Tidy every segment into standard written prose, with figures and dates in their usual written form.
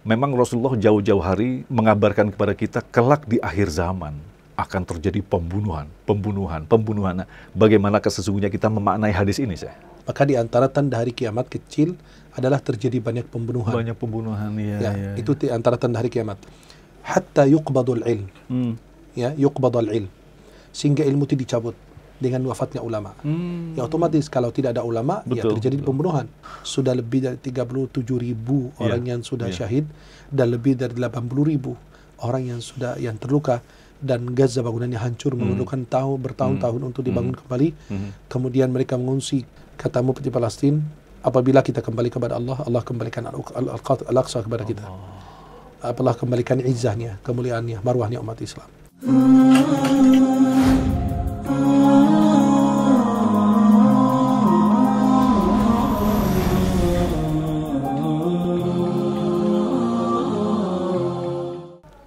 Memang Rasulullah jauh-jauh hari mengabarkan kepada kita kelak di akhir zaman akan terjadi pembunuhan. Nah, bagaimanakah sesungguhnya kita memaknai hadis ini, Syekh? Maka di antara tanda hari kiamat kecil adalah terjadi banyak pembunuhan. Banyak pembunuhan, ya. Itu di antara tanda hari kiamat. Hatta yuqbadul ilm. Ya, yuqbadul ilm. Sehingga ilmu itu dicabut dengan wafatnya ulama. Ya otomatis kalau tidak ada ulama, ya terjadi pembunuhan. Sudah lebih dari 37.000 orang yang sudah syahid dan lebih dari 80.000 orang yang terluka. Dan Gaza bangunannya hancur, memerlukan bertahun-tahun untuk dibangun kembali. Kemudian mereka mengungsi, katamu peti Palestina, apabila kita kembali kepada Allah, Allah kembalikan Al-Aqsa kepada kita. Allah kembalikan izzahnya, kemuliaannya, marwahnya umat Islam.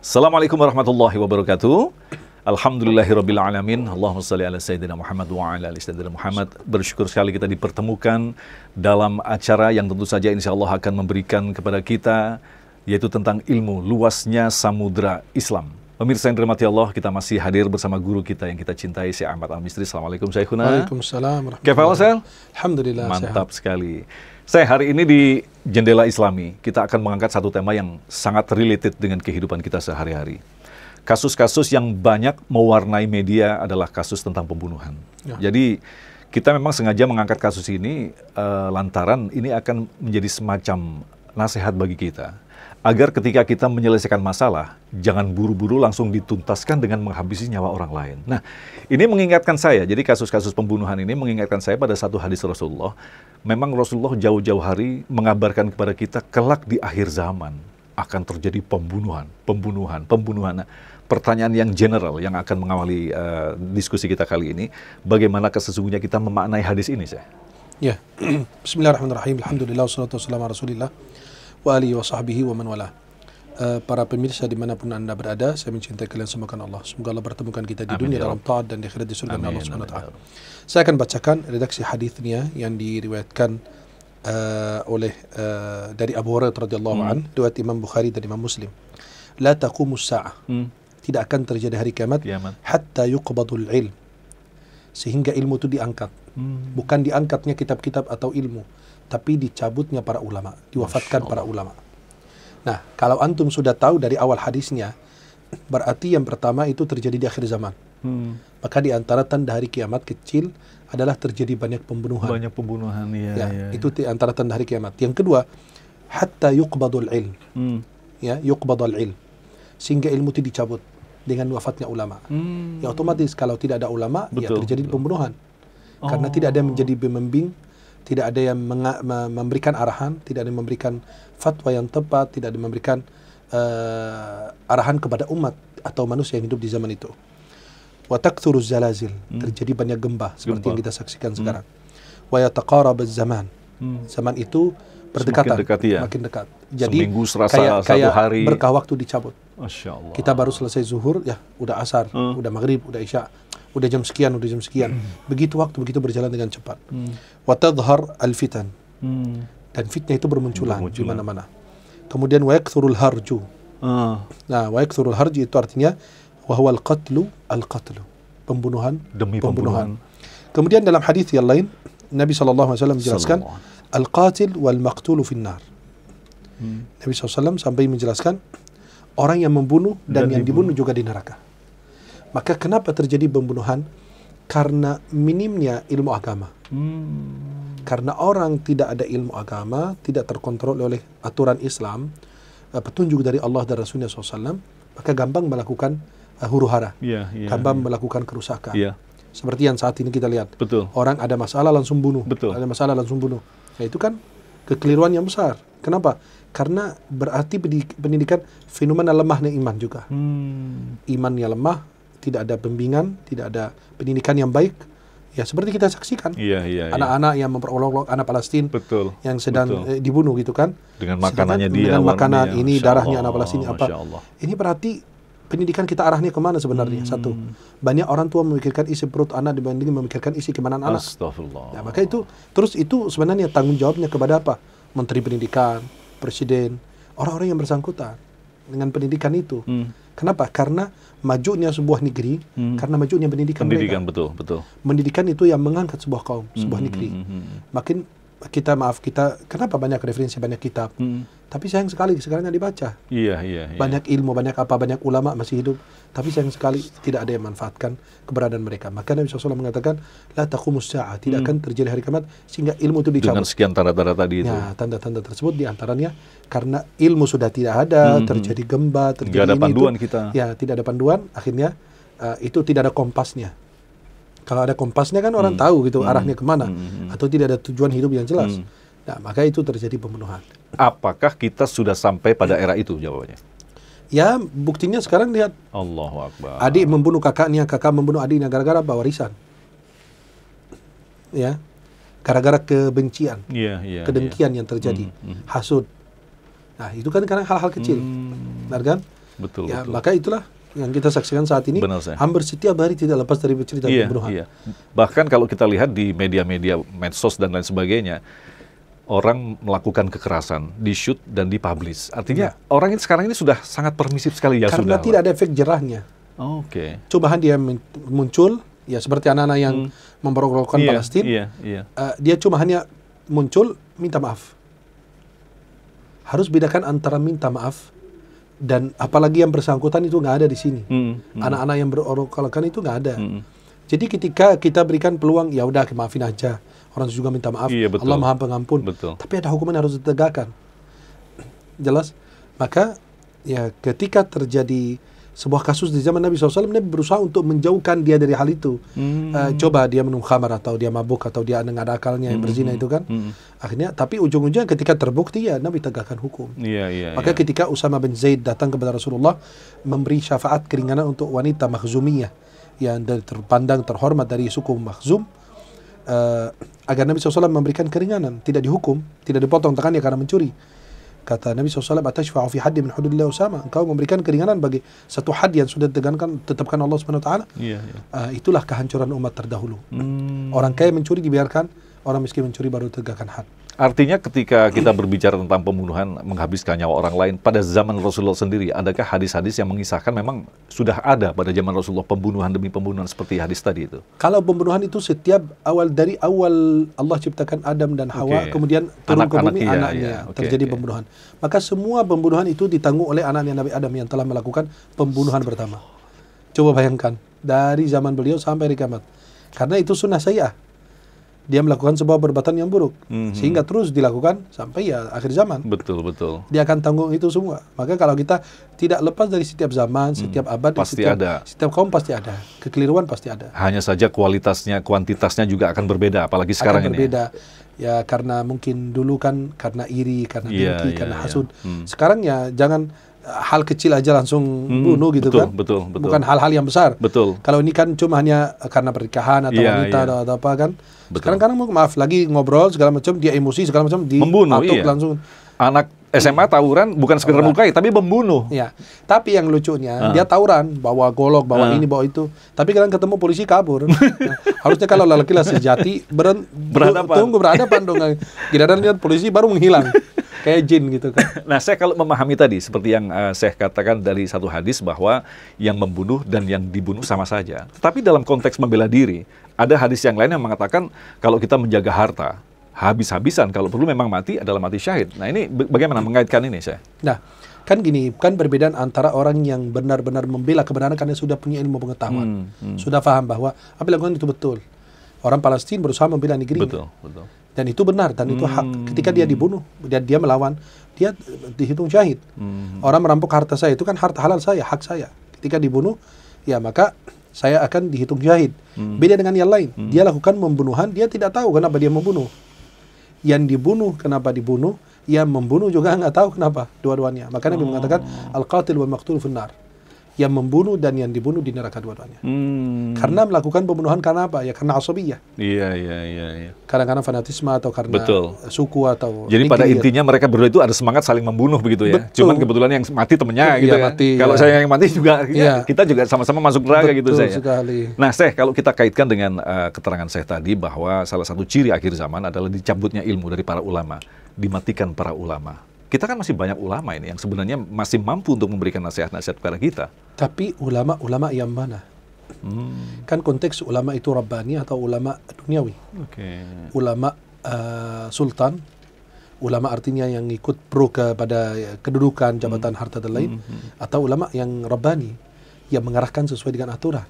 Assalamualaikum warahmatullahi wabarakatuh. Alhamdulillahirrabbilalamin. Allahumma salli ala Sayyidina Muhammad wa ala ali Sayyidina Muhammad. Bersyukur sekali kita dipertemukan dalam acara yang tentu saja insya Allah akan memberikan kepada kita, yaitu tentang ilmu luasnya samudra Islam. Pemirsa yang dirahmati Allah, kita masih hadir bersama guru kita yang kita cintai, Syekh Ahmad Al-Misri. Assalamualaikum Syekhuna. Waalaikumsalam warahmatullahi wabarakatuh. Alhamdulillah. Mantap sekali. Saya hari ini di Jendela Islami, kita akan mengangkat satu tema yang sangat related dengan kehidupan kita sehari-hari. Kasus-kasus yang banyak mewarnai media adalah kasus tentang pembunuhan. Jadi kita memang sengaja mengangkat kasus ini lantaran ini akan menjadi semacam nasihat bagi kita. Agar ketika kita menyelesaikan masalah, jangan buru-buru langsung dituntaskan dengan menghabisi nyawa orang lain. Nah, ini mengingatkan saya, jadi kasus-kasus pembunuhan ini mengingatkan saya pada satu hadis Rasulullah. Memang Rasulullah jauh-jauh hari mengabarkan kepada kita kelak di akhir zaman akan terjadi pembunuhan. Nah, pertanyaan yang general yang akan mengawali diskusi kita kali ini, bagaimanakah sesungguhnya kita memaknai hadis ini, Syekh? Ya, Bismillahirrahmanirrahim. Alhamdulillah, wassalatu wassalamu ala Rasulillah wa alihi wa sahbihi wa man wala. Para pemirsa dimanapun Anda berada, saya mencintai kalian semua karena Allah. Semoga Allah pertemukan kita di dunia dalam taat dan di akhirat di surga Allah Subhanahu wa taala. Saya akan bacakan redaksi hadisnya yang diriwayatkan oleh dari Abu Hurairah radhiyallahu anhu, riwayat Imam Bukhari dan Imam Muslim. La taqumus sa'ah. Tidak akan terjadi hari kiamat hatta yuqbadul ilm. Sehingga ilmu itu diangkat. Bukan diangkatnya kitab-kitab atau ilmu, tapi dicabutnya para ulama, diwafatkan para ulama. Nah, kalau antum sudah tahu dari awal hadisnya, berarti yang pertama itu terjadi di akhir zaman. Maka di antara tanda hari kiamat kecil adalah terjadi banyak pembunuhan. Itu di antara tanda hari kiamat. Yang kedua, hatta yuqbadul ilm. Yuqbadul ilm. Sehingga ilmu itu dicabut dengan wafatnya ulama. Ya otomatis kalau tidak ada ulama, ya terjadi pembunuhan. Karena tidak ada yang menjadi pembimbing, tidak ada yang memberikan arahan, tidak ada yang memberikan fatwa yang tepat, tidak ada yang memberikan arahan kepada umat atau manusia yang hidup di zaman itu. Wa takthuruz zalazil, terjadi banyak gempa seperti yang kita saksikan sekarang. Wa yataqarabuz zaman. Zaman itu berdekatan, makin dekat. Jadi seminggu serasa satu hari, berkah waktu dicabut. Masya Allah. Kita baru selesai zuhur, ya udah asar, udah maghrib, udah isya, udah jam sekian. Begitu waktu begitu berjalan dengan cepat. Wa tadhhar al-fitan. Dan fitnah itu bermunculan di mana-mana. Kemudian wa yakthurul harju. Nah, wa yakthurul harju itu artinya wa huwa al-qatlu. Pembunuhan demi pembunuhan. Kemudian dalam hadis yang lain, Nabi SAW menjelaskan al-qatil wal maqtulu finnar. Nabi SAW sampai menjelaskan orang yang membunuh dan yang dibunuh juga di neraka. Maka kenapa terjadi pembunuhan? Karena minimnya ilmu agama. Karena orang tidak ada ilmu agama, tidak terkontrol oleh aturan Islam, petunjuk dari Allah dan Rasulnya SAW, maka gampang melakukan huru-hara, gampang melakukan kerusakan. Seperti yang saat ini kita lihat. Orang ada masalah langsung bunuh. Ada masalah langsung bunuh. Nah, itu kan kekeliruan yang besar. Kenapa? Karena berarti pendidikan fenomena lemahnya iman juga. Imannya lemah, tidak ada bimbingan, tidak ada pendidikan yang baik. Ya seperti kita saksikan. Anak-anak yang memperolok-olok anak Palestina yang sedang dibunuh gitu kan. Dengan makanannya dia. Dengan makanan ini darahnya anak Palestina apa. Ini berarti pendidikan kita arahnya kemana sebenarnya? Satu, banyak orang tua memikirkan isi perut anak dibanding memikirkan isi keimanan anak. Astagfirullah. Nah, maka itu sebenarnya tanggung jawabnya kepada apa? Menteri Pendidikan, Presiden, orang-orang yang bersangkutan dengan pendidikan itu. Kenapa? Karena majunya sebuah negeri, karena majunya pendidikan mereka. Betul, betul. Pendidikan itu yang mengangkat sebuah kaum, sebuah negeri. Makin kita, kenapa banyak referensi, banyak kitab, tapi sayang sekali sekarang nggak dibaca. Iya. Banyak ilmu, banyak ulama masih hidup, tapi sayang sekali tidak ada yang manfaatkan keberadaan mereka. Maka Nabi SAW mengatakan, la taqumus sa'ah, tidak akan terjadi hari kiamat sehingga ilmu itu dicabut. Dengan sekian tanda-tanda tadi itu. Ya, tanda-tanda tersebut diantaranya karena ilmu sudah tidak ada, terjadi gempa, terjadi nggak ada ini panduan itu. kita. Ya, tidak ada panduan, akhirnya itu tidak ada kompasnya. Kalau ada kompasnya kan orang tahu gitu arahnya kemana, atau tidak ada tujuan hidup yang jelas. Nah, maka itu terjadi pembunuhan. Apakah kita sudah sampai pada era itu jawabannya? Ya, buktinya sekarang lihat. Allahu Akbar. Adik membunuh kakaknya, kakak membunuh adiknya gara-gara apa? Warisan. Ya, gara-gara kebencian, kedengkian yang terjadi, hasud. Nah, itu kan karena hal-hal kecil, benar kan? Betul. Ya, maka itulah yang kita saksikan saat ini. Hampir setiap hari tidak lepas dari cerita pembunuhan. Bahkan kalau kita lihat di media-media medsos dan lain sebagainya, orang melakukan kekerasan, di-shoot dan di-publish. Artinya orang ini sekarang ini sudah sangat permisif sekali ya. Karena tidak ada efek jerahnya. Cobaan dia muncul, ya seperti anak-anak yang memperolokkan Palestina. Dia cuma hanya muncul, minta maaf. Harus bedakan antara minta maaf dan apalagi yang bersangkutan itu nggak ada di sini. Anak-anak yang berorok-orokan itu nggak ada. Jadi ketika kita berikan peluang, ya udah maafin aja. Orang juga minta maaf. Allah Maha Pengampun. Tapi ada hukuman yang harus ditegakkan. Jelas? Maka ya ketika terjadi sebuah kasus di zaman Nabi SAW, Nabi berusaha untuk menjauhkan dia dari hal itu. Coba dia minum khamar atau dia mabuk atau dia nggak ada akalnya yang berzina itu kan. Akhirnya, tapi ujung-ujungnya ketika terbukti ya Nabi tegakkan hukum. Maka ketika Usama bin Zaid datang kepada Rasulullah memberi syafaat keringanan untuk wanita Makhzumiyah yang terpandang terhormat dari suku Makhzum, agar Nabi SAW memberikan keringanan, tidak dihukum, tidak dipotong tangannya karena mencuri. Kata Nabi SAW, atashfa'u fi haddi min hududillah Usama, engkau memberikan keringanan bagi satu had yang sudah ditetapkan Allah Subhanahu wa taala. Itulah kehancuran umat terdahulu. Orang kaya mencuri dibiarkan, orang miskin mencuri baru tegakkan had. Artinya ketika kita berbicara tentang pembunuhan, menghabiskan nyawa orang lain, pada zaman Rasulullah sendiri, adakah hadis-hadis yang mengisahkan memang sudah ada pada zaman Rasulullah pembunuhan demi pembunuhan seperti hadis tadi itu? Kalau pembunuhan itu setiap dari awal Allah ciptakan Adam dan Hawa, kemudian turun ke bumi anaknya, terjadi pembunuhan. Maka semua pembunuhan itu ditanggung oleh anaknya Nabi Adam yang telah melakukan pembunuhan pertama. Coba bayangkan, dari zaman beliau sampai hari kiamat. Karena itu sunnah sayyi'ah. Dia melakukan sebuah perbuatan yang buruk, sehingga terus dilakukan sampai ya akhir zaman. Betul. Dia akan tanggung itu semua. Maka kalau kita tidak lepas dari setiap zaman, setiap abad, setiap kaum pasti ada. Kekeliruan pasti ada. Hanya saja kualitasnya, kuantitasnya juga akan berbeda, apalagi sekarang ini. Berbeda. Ya karena mungkin dulu kan karena iri, karena dengki, karena hasud. Sekarang ya jangan hal kecil aja langsung bunuh gitu kan. Betul. Bukan hal-hal yang besar. Kalau ini kan cuma hanya karena pernikahan atau wanita atau apa kan. Sekarang maaf lagi ngobrol segala macam, dia emosi segala macam, membunuh, langsung. Anak SMA tawuran bukan sekedar melukai tapi membunuh. Ya. Tapi yang lucunya dia tawuran, bawa golok, bawa ini, bawa itu. Tapi kadang ketemu polisi kabur. Harusnya kalau laki-laki sejati berhadapan dong. Giliran lihat polisi baru menghilang. Kayak jin gitu kan. Nah, saya kalau memahami tadi seperti yang saya katakan dari satu hadis bahwa yang membunuh dan yang dibunuh sama saja. Tapi dalam konteks membela diri, ada hadis yang lain yang mengatakan kalau kita menjaga harta habis-habisan, kalau perlu memang mati adalah mati syahid. Nah, ini bagaimana mengaitkan ini saya? Nah, kan gini, kan perbedaan antara orang yang benar-benar membela kebenaran karena sudah punya ilmu pengetahuan, sudah paham bahwa apa yang dilakukan itu betul. Orang Palestina berusaha membela negerinya. Betul. Dan itu benar, dan itu hak. Ketika dia dibunuh, dia melawan, dia dihitung syahid. Orang merampok harta saya, itu kan harta halal saya, hak saya. Ketika dibunuh, ya maka saya akan dihitung syahid. Beda dengan yang lain. Dia lakukan pembunuhan, dia tidak tahu kenapa dia membunuh. Yang dibunuh, kenapa dibunuh. Yang membunuh juga nggak tahu kenapa, dua-duanya. Makanya Nabi mengatakan, Al-Qatil wal Maqtul finnar. Yang membunuh dan yang dibunuh di neraka dua-duanya. Karena melakukan pembunuhan karena apa? Ya karena asabiyah. Iya. Kadang-kadang fanatisme atau karena suku atau jadi pada intinya mereka berdua itu ada semangat saling membunuh begitu ya. Cuman kebetulan yang mati temennya gitu ya. Kalau saya yang mati juga kita juga sama-sama masuk neraka gitu saya. Sekali. Nah, kalau kita kaitkan dengan keterangan saya tadi bahwa salah satu ciri akhir zaman adalah dicabutnya ilmu dari para ulama, dimatikan para ulama. kita kan masih banyak ulama ini yang sebenarnya masih mampu untuk memberikan nasihat-nasihat kepada kita. Tapi ulama yang mana? Kan konteks ulama itu Rabbani atau ulama duniawi. Ulama sultan, ulama artinya yang ikut pro kepada kedudukan, jabatan, harta dan lain, atau ulama yang Rabbani, yang mengarahkan sesuai dengan aturan,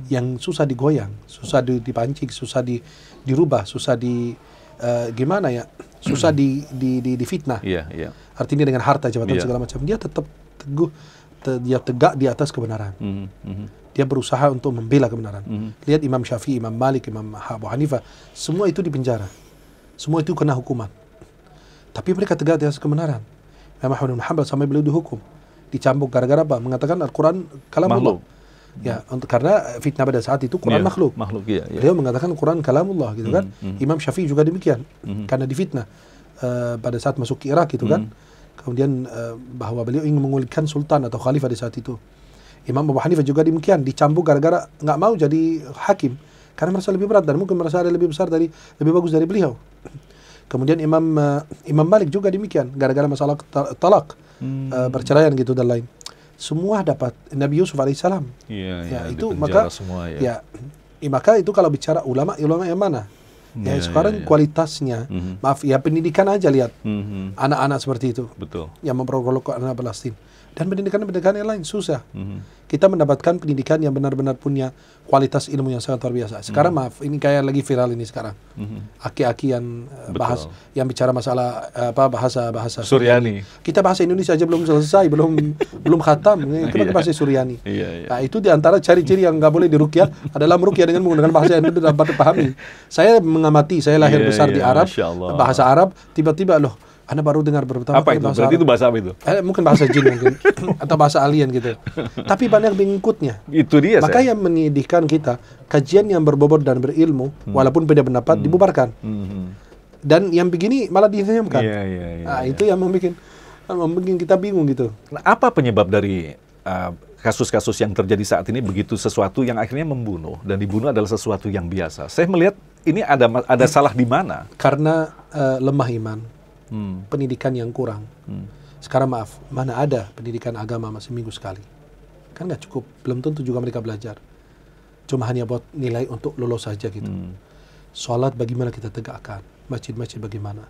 yang susah digoyang, susah dipancing, susah dirubah, susah gimana ya, susah difitnah. Artinya dengan harta, jabatan, segala macam, dia tetap teguh, dia tegak di atas kebenaran. Dia berusaha untuk membela kebenaran. Lihat Imam Syafi'i, Imam Malik, Imam Abu Hanifah, semua itu dipenjara, semua itu kena hukuman. Tapi mereka tegak di atas kebenaran. Imam Ahmad bin Hanbal sampai beliau dihukum, dicambuk gara-gara apa? Mengatakan Al-Quran kalamullah. Ya, karena fitnah pada saat itu Quran makhluk. Beliau mengatakan Quran kalamullah gitu kan. Imam Syafi'i juga demikian, karena difitnah pada saat masuk ke Irak gitu kan. Kemudian bahwa beliau ingin mengulitkan sultan atau khalifah di saat itu. Imam Abu Hanifah juga demikian, dicambuk gara-gara nggak mau jadi hakim karena merasa lebih berat dan mungkin merasa ada lebih besar lebih bagus dari beliau. Kemudian Imam Malik juga demikian, gara-gara masalah talak, perceraian gitu dan lain. Semua dapat Nabi Yusuf alaihissalam. Itu maka semua, maka itu kalau bicara ulama yang mana? Sekarang kualitasnya, maaf ya, pendidikan aja lihat anak-anak seperti itu, yang memperolok anak Palestina. Dan pendidikan yang lain susah. Kita mendapatkan pendidikan yang benar-benar punya kualitas ilmu yang sangat luar biasa. Sekarang maaf, ini kayak lagi viral ini sekarang. Aki-aki yang yang bicara masalah bahasa Suryani. Kita bahasa Indonesia aja belum selesai, belum khatam. Kita bahasa Suryani. Nah, itu diantara ciri-ciri yang nggak boleh diruqyah adalah meruqyah dengan menggunakan bahasa yang tidak dapat dipahami. Saya mengamati, saya lahir besar di Arab, bahasa Arab, tiba-tiba loh, Anda baru dengar pertama apa itu? Berarti itu bahasa apa itu? Mungkin bahasa jin mungkin atau bahasa alien gitu. Tapi banyak pengikutnya. Itu dia. Maka yang menyedihkan kita, kajian yang berbobot dan berilmu, walaupun beda pendapat, dibubarkan. Dan yang begini malah didiamkan. Itu yang membuat kita bingung gitu. Nah, apa penyebab dari kasus-kasus yang terjadi saat ini begitu sesuatu yang akhirnya membunuh, dan dibunuh adalah sesuatu yang biasa? Saya melihat ini ada salah di mana? Karena lemah iman. Pendidikan yang kurang. Sekarang maaf, mana ada pendidikan agama masih minggu sekali? Kan nggak cukup, belum tentu juga mereka belajar. Cuma hanya buat nilai untuk lolos saja gitu. Sholat bagaimana kita tegakkan, masjid-masjid bagaimana,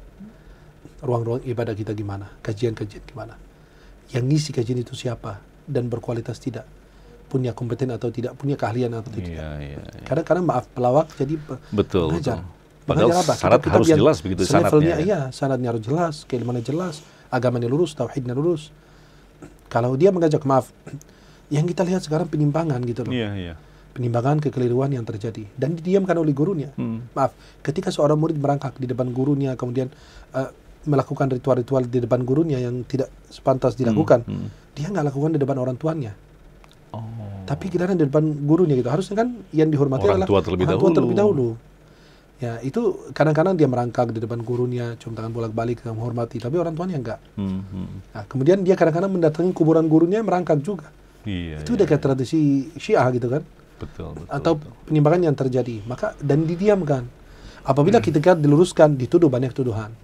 ruang-ruang ibadah kita gimana, kajian-kajian gimana. Yang ngisi kajian itu siapa dan berkualitas tidak, punya kompeten atau tidak, punya keahlian atau tidak. Kadang-kadang maaf, pelawak jadi pengajar. Padahal syarat harus jelas begitu syaratnya. Iya, syaratnya harus jelas, keilmuannya jelas, agamanya lurus, tauhidnya lurus. Kalau dia mengajak, maaf, yang kita lihat sekarang penimbangan gitu loh. Penimbangan, kekeliruan yang terjadi dan didiamkan oleh gurunya. Maaf, ketika seorang murid merangkak di depan gurunya, kemudian melakukan ritual-ritual di depan gurunya yang tidak sepantas dilakukan, dia nggak lakukan di depan orang tuanya. Tapi kita di depan gurunya gitu. Harusnya kan yang dihormati orang adalah tua terlebih dahulu. Ya, itu kadang-kadang dia merangkak di depan gurunya, cium tangan bolak-balik, menghormati, tapi orang tuanya enggak. Nah, kemudian dia kadang-kadang mendatangi kuburan gurunya, merangkak juga. Itu udah kayak tradisi Syiah gitu kan. Atau penimbangan yang terjadi, maka dan didiamkan. Apabila kita diluruskan, dituduh banyak tuduhan.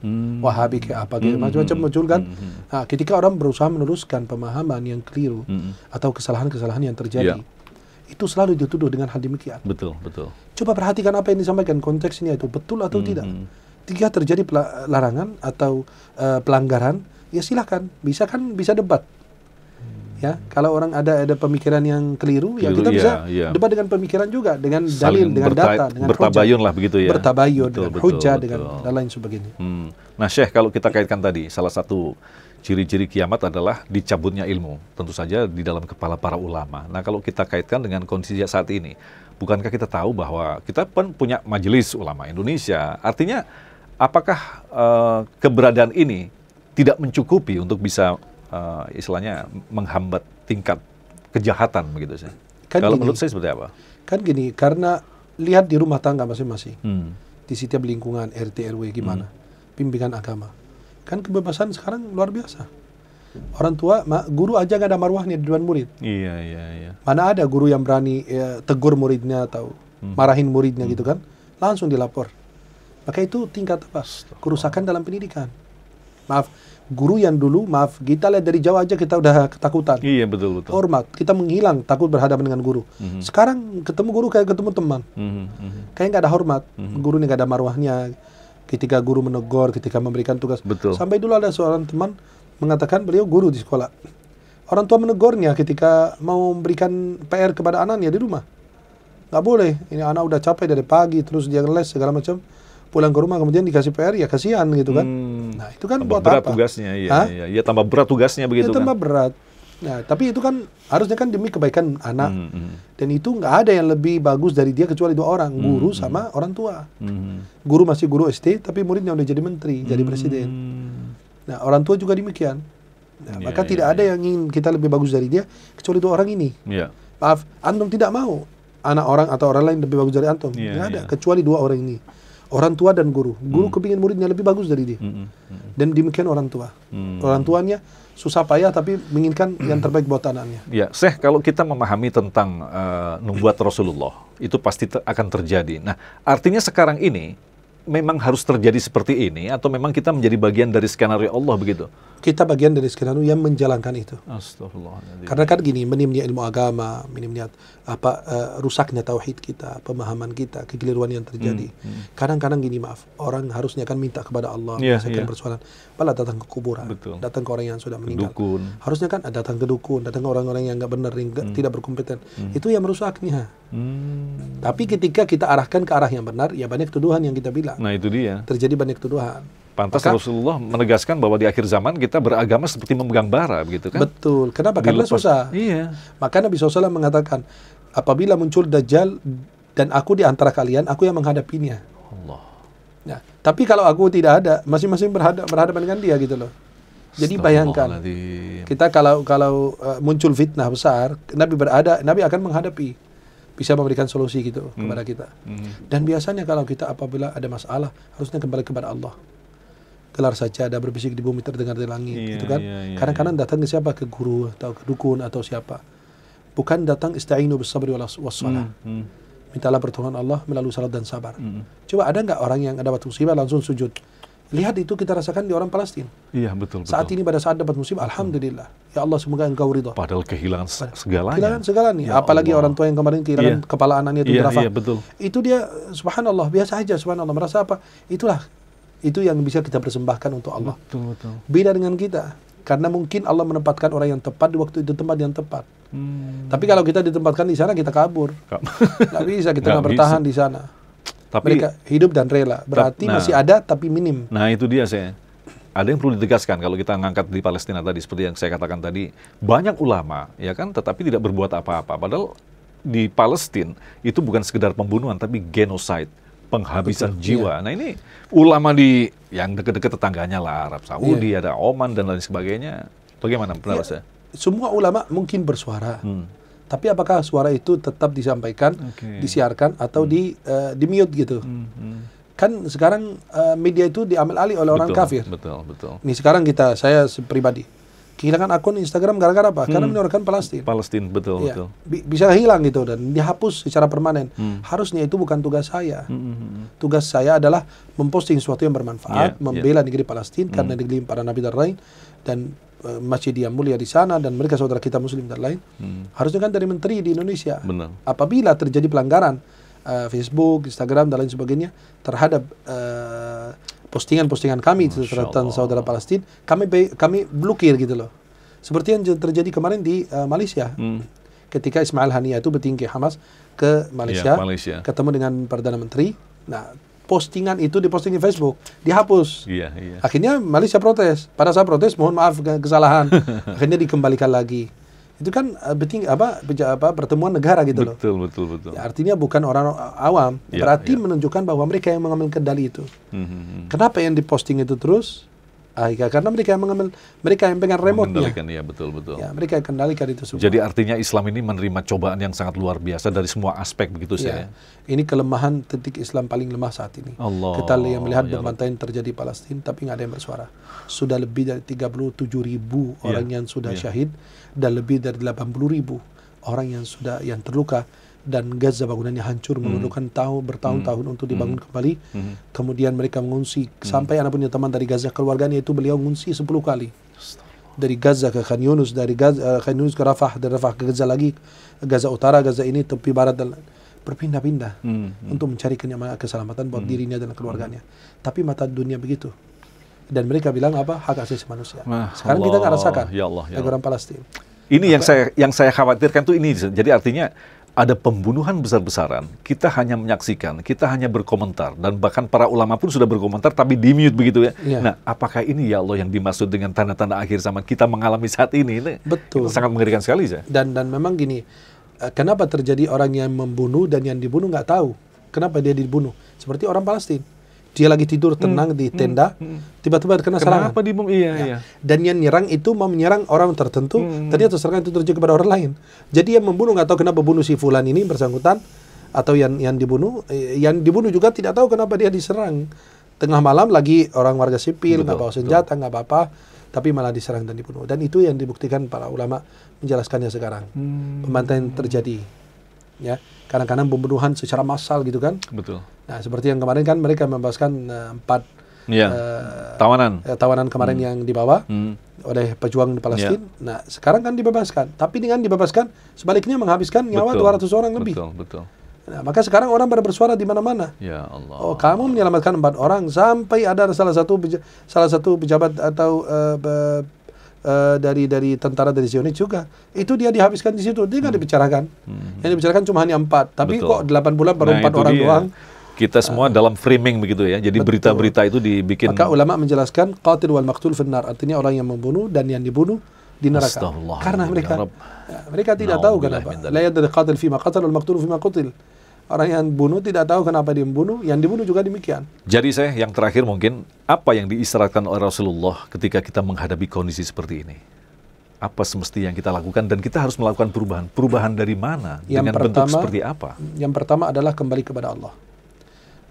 Wahabi kayak apa, macam-macam muncul kan. Nah, ketika orang berusaha meluruskan pemahaman yang keliru atau kesalahan-kesalahan yang terjadi, itu selalu dituduh dengan hal demikian. Betul. Coba perhatikan apa yang disampaikan, konteksnya itu betul atau tidak. Jika terjadi larangan atau pelanggaran, ya silakan, bisa debat. Ya, kalau orang ada pemikiran yang keliru, ya kita bisa debat dengan pemikiran juga, dengan dalil, dengan data, dengan bertabayun lah begitu ya. Bertabayun dengan hujah, dengan dan lain sebagainya. Nah, Syekh, kalau kita kaitkan tadi, salah satu ciri-ciri kiamat adalah dicabutnya ilmu, tentu saja di dalam kepala para ulama. Nah, kalau kita kaitkan dengan kondisi saat ini, bukankah kita tahu bahwa kita pun punya Majelis Ulama Indonesia? Artinya, apakah keberadaan ini tidak mencukupi untuk bisa istilahnya menghambat tingkat kejahatan begitu sih? Kalau menurut saya seperti apa? Kan gini, karena lihat di rumah tangga masing-masing, di setiap lingkungan RT RW gimana, bimbingan agama. Kan kebebasan sekarang luar biasa. Orang tua, guru aja gak ada marwahnya di depan murid. Iya. Mana ada guru yang berani tegur muridnya atau marahin muridnya gitu kan? Langsung dilapor. Maka itu tingkat apa? Kerusakan dalam pendidikan. Maaf, Guru yang dulu, maaf, kita lihat dari jauh aja kita udah ketakutan. Iya, betul. Hormat, kita menghilang, takut berhadapan dengan guru. Sekarang ketemu guru kayak ketemu teman. Kayak nggak ada hormat. Guru ini nggak ada marwahnya. Ketika guru menegur, ketika memberikan tugas. Betul. Sampai dulu ada seorang teman mengatakan beliau guru di sekolah. Orang tua menegurnya ketika mau memberikan PR kepada anaknya di rumah. Nggak boleh, ini anak udah capek dari pagi, terus dia les segala macam. Pulang ke rumah kemudian dikasih PR, ya kasihan gitu kan. Nah itu kan tambah buat berat apa? tugasnya, iya, tambah berat tugasnya begitu Ya, tambah kan. berat. Nah tapi itu kan harusnya kan demi kebaikan anak. Dan itu nggak ada yang lebih bagus dari dia kecuali dua orang, guru sama orang tua. Guru masih guru SD, tapi muridnya udah jadi menteri, jadi presiden. Nah orang tua juga demikian. Nah, maka tidak ada yang ingin kita lebih bagus dari dia kecuali dua orang ini. Maaf, antum tidak mau anak orang atau orang lain lebih bagus dari antum. Nggak ada, kecuali dua orang ini. Orang tua dan guru. Guru kepingin muridnya lebih bagus dari dia. Dan demikian orang tua. Orang tuanya susah payah tapi menginginkan yang terbaik buat anaknya. Ya, Syekh, kalau kita memahami tentang nubuat Rasulullah, itu pasti akan terjadi. Nah, artinya sekarang ini memang harus terjadi seperti ini atau memang kita menjadi bagian dari skenario Allah begitu? Kita bagian dari skenario yang menjalankan itu. Astagfirullahaladzim. Karena kan gini, minimnya ilmu agama, minimnya rusaknya tauhid kita, pemahaman kita, kekeliruan yang terjadi. Kadang-kadang gini, maaf, orang harusnya kan minta kepada Allah, menyelesaikan persoalan, malah datang ke kuburan, datang ke orang yang sudah meninggal. Dukun. Harusnya kan datang ke dukun, datang ke orang-orang yang nggak benar, yang tidak berkompeten. Itu yang merusaknya. Tapi ketika kita arahkan ke arah yang benar, ya banyak tuduhan yang kita bilang. Nah itu dia. Terjadi banyak tuduhan. Pantas Rasulullah menegaskan bahwa di akhir zaman kita beragama seperti memegang bara, begitu kan? Betul. Kenapa? Karena susah. Iya. Maka Nabi SAW mengatakan, apabila muncul Dajjal dan aku di antara kalian, aku yang menghadapinya. Allah. Nah, tapi kalau aku tidak ada, masing-masing berhadapan dengan dia gitu loh. Jadi bayangkan, kita kalau muncul fitnah besar, Nabi berada, Nabi akan menghadapi, bisa memberikan solusi gitu kepada kita. Dan biasanya kalau kita apabila ada masalah, harusnya kembali kepada Allah. Gelar saja ada berbisik di bumi terdengar di langit, gitu kan? Kadang-kadang datang ke siapa? Ke guru atau ke dukun atau siapa? Bukan datang ista'inu bis sabri was salah. Mintalah pertolongan Allah melalui salat dan sabar. Coba ada nggak orang yang dapat musibah langsung sujud? Lihat itu kita rasakan di orang Palestina. Iya, betul. Saat ini pada saat dapat musibah, alhamdulillah. Ya Allah, semoga engkau ridha. Padahal kehilangan segalanya. Kehilangan segalanya. Ya apalagi Allah. orang tua yang kemarin kehilangan kepala anaknya itu berapa. Iya, betul. Itu dia subhanallah, biasa aja subhanallah. Merasa apa? Itu yang bisa kita persembahkan untuk Allah. Betul. Beda dengan kita. Karena mungkin Allah menempatkan orang yang tepat di waktu itu, tempat yang tepat. Tapi kalau kita ditempatkan di sana, kita kabur. Nggak bisa, kita nggak bertahan di sana. Tapi mereka hidup dan rela. Berarti masih ada, tapi minim. Nah itu dia saya. Ada yang perlu ditegaskan kalau kita ngangkat di Palestina tadi, seperti yang saya katakan tadi, banyak ulama, ya kan, tetapi tidak berbuat apa-apa. Padahal di Palestina itu bukan sekedar pembunuhan, tapi genocide. Penghabisan jiwa. Nah ini ulama di yang dekat-dekat tetangganya lah, Arab Saudi, ada Oman dan lain sebagainya. Bagaimana pendapat saya? Semua ulama mungkin bersuara. Tapi apakah suara itu tetap disampaikan, disiarkan atau di mute gitu? Kan sekarang media itu diambil alih oleh orang kafir. Betul. Nih sekarang saya pribadi kehilangan akun Instagram gara-gara apa? Karena menyuarakan Palestina. Betul. Bisa hilang gitu dan dihapus secara permanen. Harusnya itu bukan tugas saya. Tugas saya adalah memposting sesuatu yang bermanfaat, membela negeri Palestina karena negeri para nabi dan lain, dan masjid yang mulia di sana dan mereka saudara kita muslim dan lain. Harusnya kan dari menteri di Indonesia. Benar. Apabila terjadi pelanggaran Facebook, Instagram dan lain sebagainya terhadap postingan-postingan kami tentang saudara Palestina, kami blokir gitu loh. Seperti yang terjadi kemarin di Malaysia. Ketika Ismail Haniyah itu bertinggi Hamas ke Malaysia, ketemu dengan Perdana Menteri. Nah, postingan itu diposting di Facebook, dihapus. Akhirnya Malaysia protes. Pada saat protes, mohon maaf kesalahan. Akhirnya dikembalikan lagi. Itu kan pertemuan negara gitu loh. Betul. Ya, artinya bukan orang awam. Berarti menunjukkan bahwa mereka yang mengambil kendali itu. Kenapa yang diposting itu terus? Karena mereka yang mengambil, mereka yang pegang remote-nya. Ya, betul. Ya, mereka yang kendalikan itu semua. Jadi artinya Islam ini menerima cobaan yang sangat luar biasa dari semua aspek begitu saya. Ini kelemahan titik Islam paling lemah saat ini. Kita yang melihat pembantaian terjadi di Palestina tapi nggak ada yang bersuara. Sudah lebih dari 37.000 orang yang sudah syahid dan lebih dari 80.000 orang yang terluka dan Gaza bangunannya hancur, memerlukan bertahun-tahun untuk dibangun kembali. Kemudian mereka mengungsi sampai anak punya teman dari Gaza, keluarganya itu beliau mengungsi 10 kali. Dari Gaza ke Khan Yunus, dari Khan Yunus ke Rafah, dari Rafah ke Gaza lagi, Gaza Utara, Gaza ini, tepi barat, dan berpindah-pindah untuk mencari keselamatan buat dirinya dan keluarganya. Tapi mata dunia begitu. Dan mereka bilang apa? Hak asasi manusia. Sekarang kita nggak rasakan. Ya Allah, ya Allah. Orang Palestina. Ini yang saya khawatirkan tuh ini. Jadi artinya ada pembunuhan besar-besaran. Kita hanya menyaksikan, kita hanya berkomentar, dan bahkan para ulama pun sudah berkomentar tapi di-mute begitu ya. Nah, apakah ini ya Allah yang dimaksud dengan tanda-tanda akhir zaman kita mengalami saat ini? Betul. Itu sangat mengerikan sekali ya. Dan memang gini, kenapa terjadi orang yang membunuh dan yang dibunuh nggak tahu kenapa dia dibunuh? Seperti orang Palestina. Dia lagi tidur tenang di tenda, tiba-tiba kena serangan. Kenapa dibunuh? Iya. Dan yang menyerang itu mau menyerang orang tertentu, ternyata serangan itu terjadi kepada orang lain. Jadi yang membunuh nggak tahu kenapa bunuh si fulan ini bersangkutan, atau yang dibunuh juga tidak tahu kenapa dia diserang. Tengah malam lagi orang warga sipil, nggak bawa senjata, nggak apa-apa, tapi malah diserang dan dibunuh. Dan itu yang dibuktikan para ulama menjelaskannya sekarang. Pembantaian terjadi. Ya, kadang-kadang pembunuhan secara massal gitu kan. Betul. Nah, seperti yang kemarin kan mereka membebaskan 4 tawanan kemarin yang dibawa oleh pejuang di Palestina. Nah, sekarang kan dibebaskan. Tapi dengan dibebaskan, sebaliknya menghabiskan nyawa 200 orang lebih. Betul. Nah, maka sekarang orang pada bersuara di mana-mana. Ya Allah. Oh, kamu menyelamatkan 4 orang, sampai ada salah satu pejabat atau dari tentara dari Zionis juga, itu dia dihabiskan di situ, dia nggak dibicarakan. Yang dibicarakan cuma hanya 4, tapi kok 8 bulan baru 4 orang doang. Kita semua dalam framing begitu ya, jadi berita-berita itu dibikin. Maka ulama menjelaskan qatil wal maqtul finnar, artinya orang yang membunuh dan yang dibunuh di neraka. Karena mereka tidak tahu kenapa. La yadri qatil fima qatal wal maqtul fima qutil. Orang yang bunuh tidak tahu kenapa dia membunuh, yang dibunuh juga demikian. Jadi saya yang terakhir mungkin, apa yang diisyaratkan oleh Rasulullah ketika kita menghadapi kondisi seperti ini? Apa semestinya yang kita lakukan, dan kita harus melakukan perubahan? Perubahan dari mana? Dengan bentuk seperti apa? Yang pertama adalah kembali kepada Allah.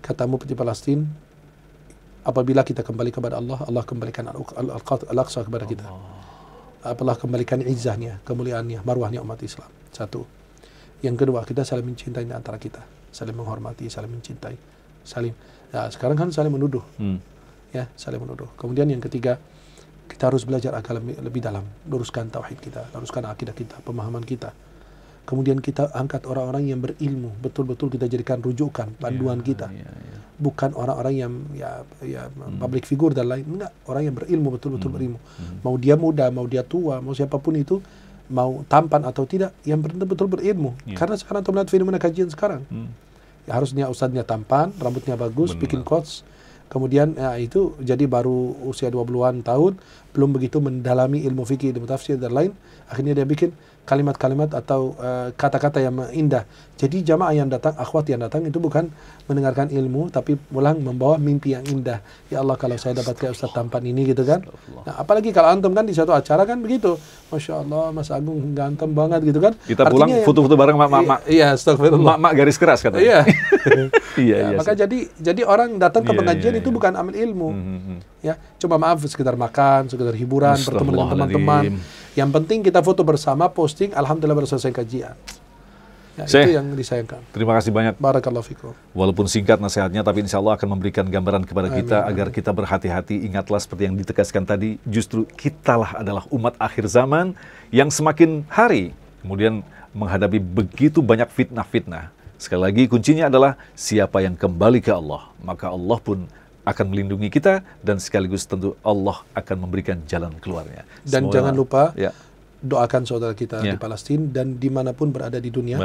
Katamu di Palestina, apabila kita kembali kepada Allah, Allah kembalikan Al-Aqsa kepada kita. Allah kembalikan izzahnya, kemuliaannya, marwahnya umat Islam. Satu. Yang kedua, kita saling mencintai di antara kita, saling menghormati, saling mencintai, sekarang kan saling menuduh, saling menuduh. Kemudian yang ketiga, kita harus belajar agama lebih dalam, luruskan tauhid kita, luruskan akidah kita, pemahaman kita. Kemudian kita angkat orang-orang yang berilmu, betul-betul kita jadikan rujukan, panduan kita, bukan orang-orang yang public figure dan lain, enggak, orang yang berilmu, betul-betul berilmu. Mau dia muda, mau dia tua, mau siapapun itu, mau tampan atau tidak, yang betul-betul berilmu. Karena sekarang kita melihat fenomena kajian sekarang. Ya, harusnya ustadznya tampan, rambutnya bagus, bikin quotes. Kemudian itu jadi baru usia 20-an tahun, belum begitu mendalami ilmu fikih, ilmu tafsir dan lain. Akhirnya dia bikin kalimat-kalimat atau kata-kata yang indah. Jadi jamaah yang datang, akhwat yang datang itu bukan mendengarkan ilmu, tapi pulang membawa mimpi yang indah. Ya Allah, kalau saya dapat kayak Ustaz tampan ini gitu kan. Nah, apalagi kalau antum kan di suatu acara kan begitu. Masya Allah, Mas Agung ganteng banget gitu kan. Kita pulang foto-foto bareng mak-mak. Iya, astagfirullah. Mak-mak garis keras katanya. Iya. Maka jadi orang datang ke pengajian itu bukan ambil ilmu. Ya, coba maaf sekedar makan, sekedar hiburan, bertemu dengan teman-teman. Yang penting kita foto bersama, posting, alhamdulillah baru selesai kajian. Ya, itu yang disayangkan. Terima kasih banyak. Barakallahu fikum. Walaupun singkat nasihatnya, tapi insya Allah akan memberikan gambaran kepada kita agar kita berhati-hati. Ingatlah seperti yang ditegaskan tadi, justru kitalah adalah umat akhir zaman yang semakin hari kemudian menghadapi begitu banyak fitnah-fitnah. Sekali lagi kuncinya adalah siapa yang kembali ke Allah, maka Allah pun akan melindungi kita, dan sekaligus tentu Allah akan memberikan jalan keluarnya. Dan jangan lupa doakan saudara kita di Palestina dan dimanapun berada di dunia.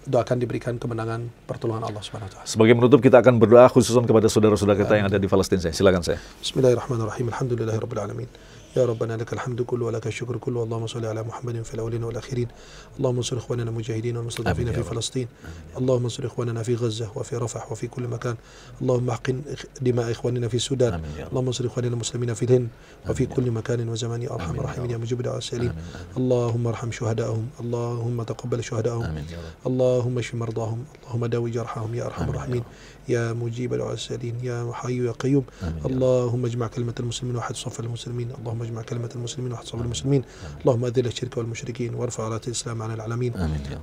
Doakan diberikan kemenangan pertolongan Allah Subhanahu wa taala. Sebagai menutup, kita akan berdoa khususan kepada saudara-saudara kita yang ada di Palestina. Silakan saya. Bismillahirrahmanirrahim. Alhamdulillahirabbil alamin. يا ربنا لك الحمد كله ولك الشكر كله اللهم صل على محمد في الأولين والآخرين اللهم انصر إخواننا المجاهدين والمستضعفين في فلسطين اللهم انصر إخواننا في غزة وفي رفح وفي كل مكان اللهم احقن دماء إخواننا في السودان اللهم انصر إخواننا المسلمين في الهند وفي كل مكان وزمان يا أرحم الراحمين يا مجيب دعاء السائلين اللهم ارحم شهدائهم اللهم تقبل شهدائهم اللهم اشف مرضاهم اللهم داوي جرحهم يا أرحم الراحمين يا مجيب دعاء السائلين يا حي يا قيوم اللهم اجمع كلمة المسلمين وحد صف المسلمين اللهم واجمع كلمة المسلمين واحفظ المسلمين اللهم أذل الشرك والمشركين وارفع راية الإسلام على العالمين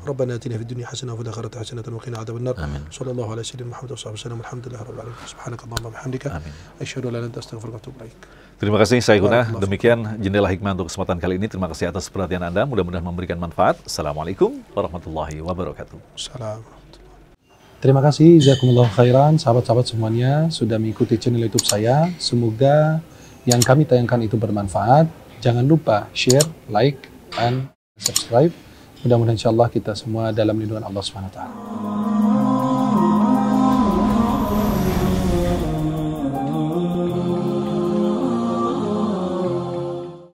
ربنا آتنا في الدنيا حسنة وفي الآخرة حسنة وقنا عذاب النار صلى الله على سيدنا محمد وصحبه وسلم والحمد لله رب العالمين سبحانك اللهم وبحمدك أشهد أن لا إله إلا أنت أستغفرك وأتوب إليك. Terima kasih Syekhuna. Demikian Jendela Hikmah untuk kesempatan kali ini. Terima kasih atas perhatian Anda. Mudah-mudahan memberikan manfaat. Assalamualaikum warahmatullahi wabarakatuh. Salam. Terima kasih, jazakumullah khairan, sahabat-sahabat semuanya sudah mengikuti channel YouTube saya. Semoga yang kami tayangkan itu bermanfaat. Jangan lupa share, like, dan subscribe. Mudah-mudahan insyaAllah kita semua dalam lindungan Allah SWT.